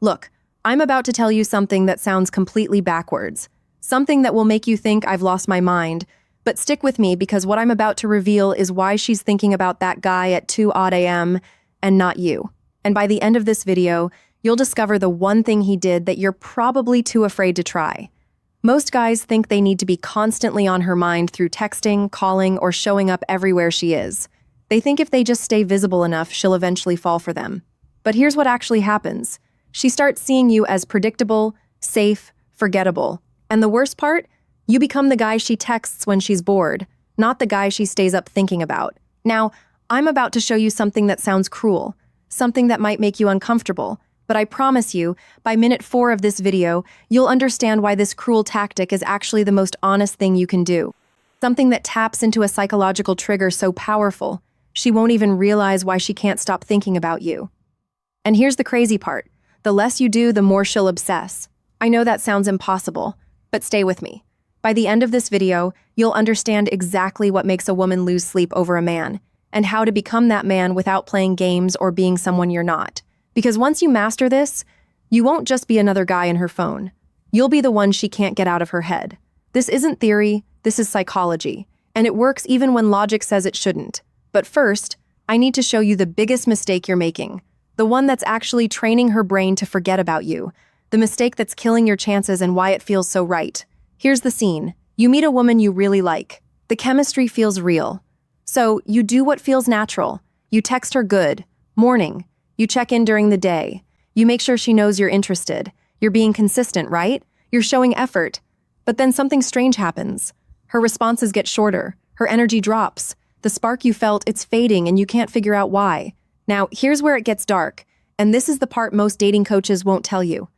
Look, I'm about to tell you something that sounds completely backwards. Something that will make you think I've lost my mind. But stick with me because what I'm about to reveal is why she's thinking about that guy at 2 odd a.m. and not you. And by the end of this video, you'll discover the one thing he did that you're probably too afraid to try. Most guys think they need to be constantly on her mind through texting, calling, or showing up everywhere she is. They think if they just stay visible enough, she'll eventually fall for them. But here's what actually happens. She starts seeing you as predictable, safe, forgettable. And the worst part? You become the guy she texts when she's bored, not the guy she stays up thinking about. Now, I'm about to show you something that sounds cruel, something that might make you uncomfortable, but I promise you, by minute 4 of this video, you'll understand why this cruel tactic is actually the most honest thing you can do. Something that taps into a psychological trigger so powerful, she won't even realize why she can't stop thinking about you. And here's the crazy part. The less you do, the more she'll obsess. I know that sounds impossible, but stay with me. By the end of this video, you'll understand exactly what makes a woman lose sleep over a man, and how to become that man without playing games or being someone you're not. Because once you master this, you won't just be another guy in her phone. You'll be the one she can't get out of her head. This isn't theory, this is psychology, and it works even when logic says it shouldn't. But first, I need to show you the biggest mistake you're making, the one that's actually training her brain to forget about you, the mistake that's killing your chances and why it feels so right. Here's the scene. You meet a woman you really like. The chemistry feels real. So you do what feels natural. You text her good, morning. You check in during the day. You make sure she knows you're interested. You're being consistent, right? You're showing effort. But then something strange happens. Her responses get shorter. Her energy drops. The spark you felt, it's fading and you can't figure out why. Now, here's where it gets dark. And this is the part most dating coaches won't tell you.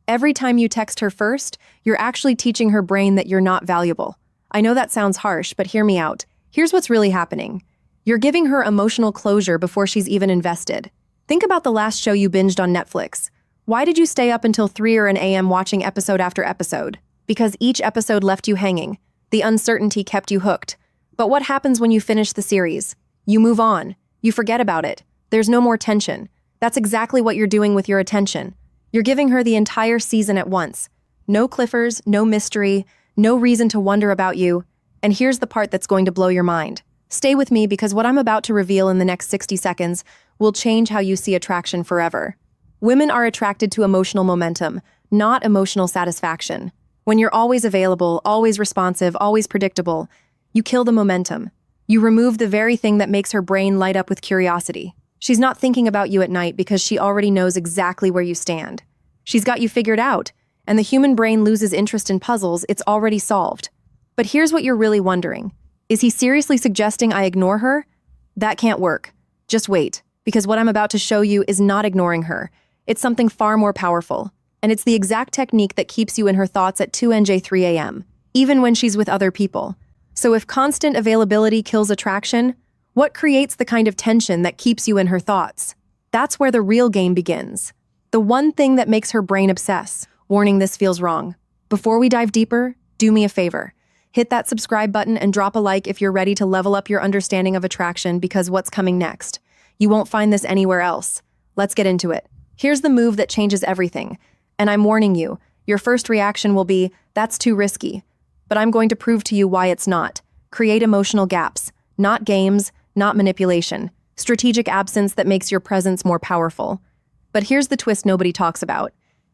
Every time you text her first, you're actually teaching her brain that you're not valuable. I know that sounds harsh, but hear me out. Here's what's really happening. You're giving her emotional closure before she's even invested. Think about the last show you binged on Netflix. Why did you stay up until 3 or an a.m. watching episode after episode? Because each episode left you hanging. The uncertainty kept you hooked. But what happens when you finish the series? You move on. You forget about it. There's no more tension. That's exactly what you're doing with your attention. You're giving her the entire season at once. No cliffers, no mystery, no reason to wonder about you. And here's the part that's going to blow your mind. Stay with me because what I'm about to reveal in the next 60 seconds will change how you see attraction forever. Women are attracted to emotional momentum, not emotional satisfaction. When you're always available, always responsive, always predictable, you kill the momentum. You remove the very thing that makes her brain light up with curiosity. She's not thinking about you at night because she already knows exactly where you stand. She's got you figured out, and the human brain loses interest in puzzles it's already solved. But here's what you're really wondering. Is he seriously suggesting I ignore her? That can't work. Just wait, because what I'm about to show you is not ignoring her. It's something far more powerful, and it's the exact technique that keeps you in her thoughts at 3 a.m., even when she's with other people. So if constant availability kills attraction, what creates the kind of tension that keeps you in her thoughts? That's where the real game begins. The one thing that makes her brain obsess. Warning, this feels wrong. Before we dive deeper, do me a favor. Hit that subscribe button and drop a like if you're ready to level up your understanding of attraction because what's coming next? You won't find this anywhere else. Let's get into it. Here's the move that changes everything. And I'm warning you, your first reaction will be, that's too risky. But I'm going to prove to you why it's not. Create emotional gaps, not games, not manipulation. Strategic absence that makes your presence more powerful. But here's the twist nobody talks about.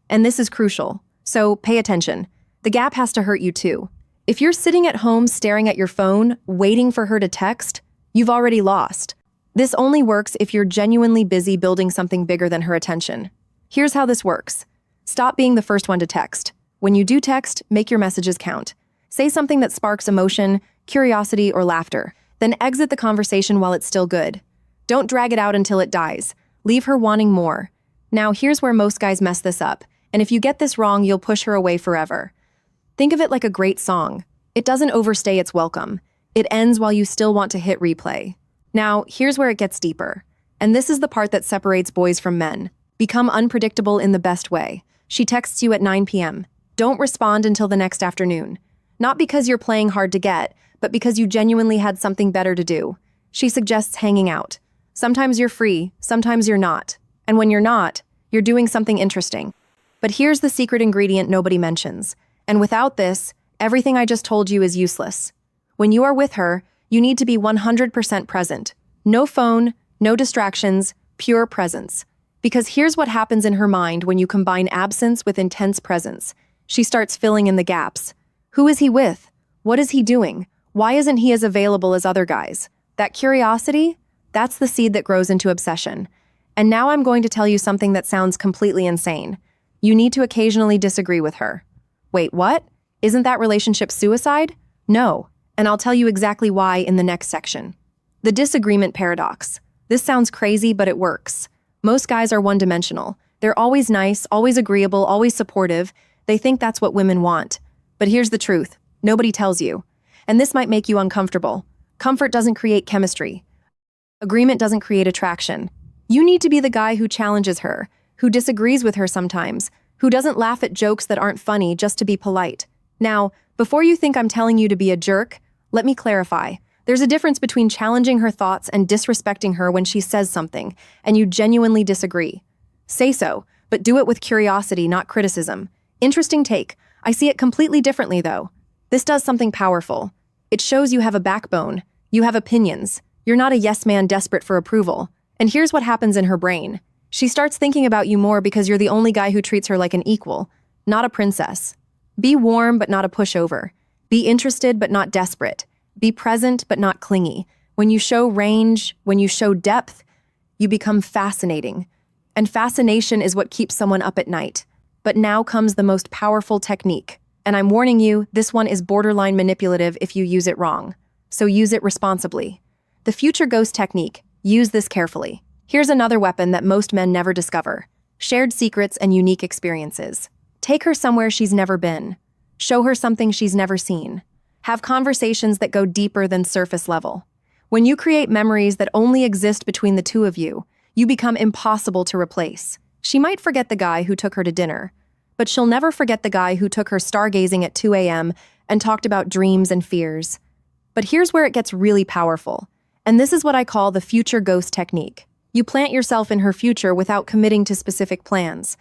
And this is crucial. So pay attention. The gap has to hurt you too. If you're sitting at home staring at your phone, waiting for her to text, you've already lost. This only works if you're genuinely busy building something bigger than her attention. Here's how this works. Stop being the first one to text. When you do text, make your messages count. Say something that sparks emotion, curiosity, or laughter. Then exit the conversation while it's still good. Don't drag it out until it dies. Leave her wanting more. Now, here's where most guys mess this up. And if you get this wrong, you'll push her away forever. Think of it like a great song. It doesn't overstay its welcome. It ends while you still want to hit replay. Now, here's where it gets deeper. And this is the part that separates boys from men. Become unpredictable in the best way. She texts you at 9 p.m. Don't respond until the next afternoon. Not because you're playing hard to get, but because you genuinely had something better to do. She suggests hanging out. Sometimes you're free, sometimes you're not. And when you're not, you're doing something interesting. But here's the secret ingredient nobody mentions. And without this, everything I just told you is useless. When you are with her, you need to be 100% present. No phone, no distractions, pure presence. Because here's what happens in her mind when you combine absence with intense presence. She starts filling in the gaps. Who is he with? What is he doing? Why isn't he as available as other guys? That curiosity? That's the seed that grows into obsession. And now I'm going to tell you something that sounds completely insane. You need to occasionally disagree with her. Wait, what? Isn't that relationship suicide? No, and I'll tell you exactly why in the next section. The disagreement paradox. This sounds crazy, but it works. Most guys are one-dimensional. They're always nice, always agreeable, always supportive. They think that's what women want. But here's the truth. Nobody tells you. And this might make you uncomfortable. Comfort doesn't create chemistry. Agreement doesn't create attraction. You need to be the guy who challenges her, who disagrees with her sometimes, who doesn't laugh at jokes that aren't funny just to be polite. Now, before you think I'm telling you to be a jerk, let me clarify. There's a difference between challenging her thoughts and disrespecting her when she says something, and you genuinely disagree. Say so, but do it with curiosity, not criticism. Interesting take. I see it completely differently, though. This does something powerful. It shows you have a backbone. You have opinions. You're not a yes man desperate for approval. And here's what happens in her brain. She starts thinking about you more because you're the only guy who treats her like an equal, not a princess. Be warm, but not a pushover. Be interested, but not desperate. Be present, but not clingy. When you show range, when you show depth, you become fascinating. And fascination is what keeps someone up at night. But now comes the most powerful technique. And I'm warning you, this one is borderline manipulative if you use it wrong. So use it responsibly. The future ghost technique. Use this carefully. Here's another weapon that most men never discover. Shared secrets and unique experiences. Take her somewhere she's never been. Show her something she's never seen. Have conversations that go deeper than surface level. When you create memories that only exist between the two of you, you become impossible to replace. She might forget the guy who took her to dinner, but she'll never forget the guy who took her stargazing at 2 a.m. and talked about dreams and fears. But here's where it gets really powerful. And this is what I call the future ghost technique. You plant yourself in her future without committing to specific plans.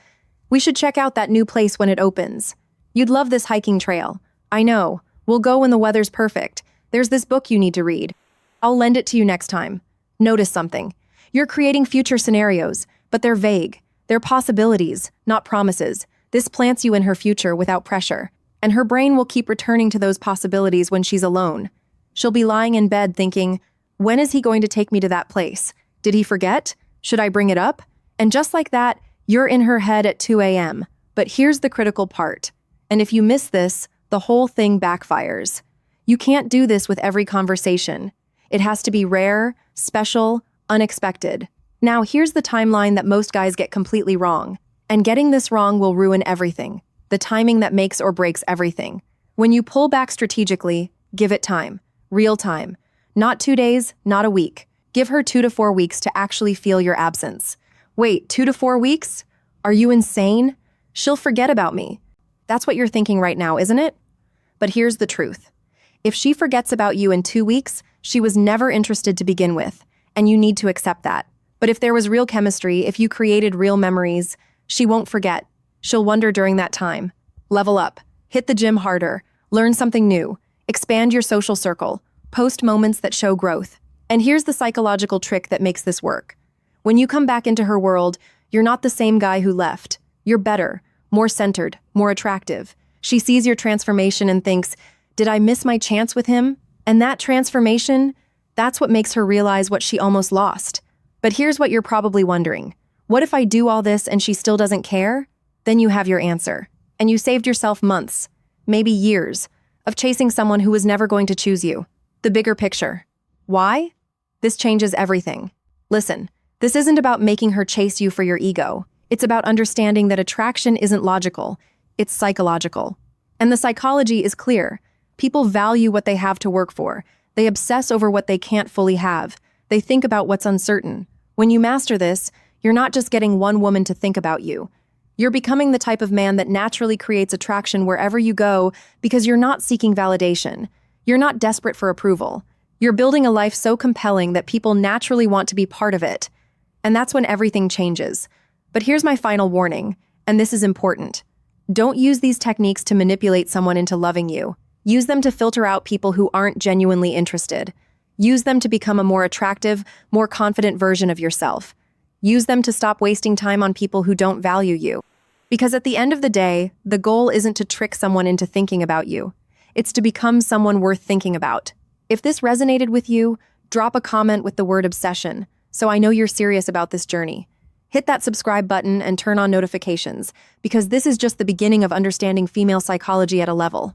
We should check out that new place when it opens. You'd love this hiking trail. I know. We'll go when the weather's perfect. There's this book you need to read. I'll lend it to you next time. Notice something. You're creating future scenarios, but they're vague. They're possibilities, not promises. This plants you in her future without pressure, and her brain will keep returning to those possibilities when she's alone. She'll be lying in bed thinking, when is he going to take me to that place? Did he forget? Should I bring it up? And just like that, you're in her head at 2 a.m. But here's the critical part. And if you miss this, the whole thing backfires. You can't do this with every conversation. It has to be rare, special, unexpected. Now, here's the timeline that most guys get completely wrong. And getting this wrong will ruin everything. The timing that makes or breaks everything. When you pull back strategically, give it time. Real time. Not 2 days, not a week. Give her 2 to 4 weeks to actually feel your absence. Wait, 2 to 4 weeks? Are you insane? She'll forget about me. That's what you're thinking right now, isn't it? But here's the truth. If she forgets about you in 2 weeks, she was never interested to begin with, and you need to accept that. But if there was real chemistry, if you created real memories, she won't forget. She'll wonder during that time. Level up. Hit the gym harder. Learn something new. Expand your social circle. Post moments that show growth. And here's the psychological trick that makes this work. When you come back into her world, you're not the same guy who left. You're better, more centered, more attractive. She sees your transformation and thinks, did I miss my chance with him? And that transformation, that's what makes her realize what she almost lost. But here's what you're probably wondering. What if I do all this and she still doesn't care? Then you have your answer. And you saved yourself months, maybe years, of chasing someone who was never going to choose you. The bigger picture. Why? This changes everything. Listen, this isn't about making her chase you for your ego. It's about understanding that attraction isn't logical. It's psychological. And the psychology is clear. People value what they have to work for. They obsess over what they can't fully have. They think about what's uncertain. When you master this, you're not just getting one woman to think about you. You're becoming the type of man that naturally creates attraction wherever you go because you're not seeking validation. You're not desperate for approval. You're building a life so compelling that people naturally want to be part of it. And that's when everything changes. But here's my final warning, And this is important. Don't use these techniques to manipulate someone into loving you. Use them to filter out people who aren't genuinely interested. Use them to become a more attractive, more confident version of yourself. Use them to stop wasting time on people who don't value you. Because at the end of the day, the goal isn't to trick someone into thinking about you. It's to become someone worth thinking about. If this resonated with you, drop a comment with the word obsession, so I know you're serious about this journey. Hit that subscribe button and turn on notifications, because this is just the beginning of understanding female psychology at a level.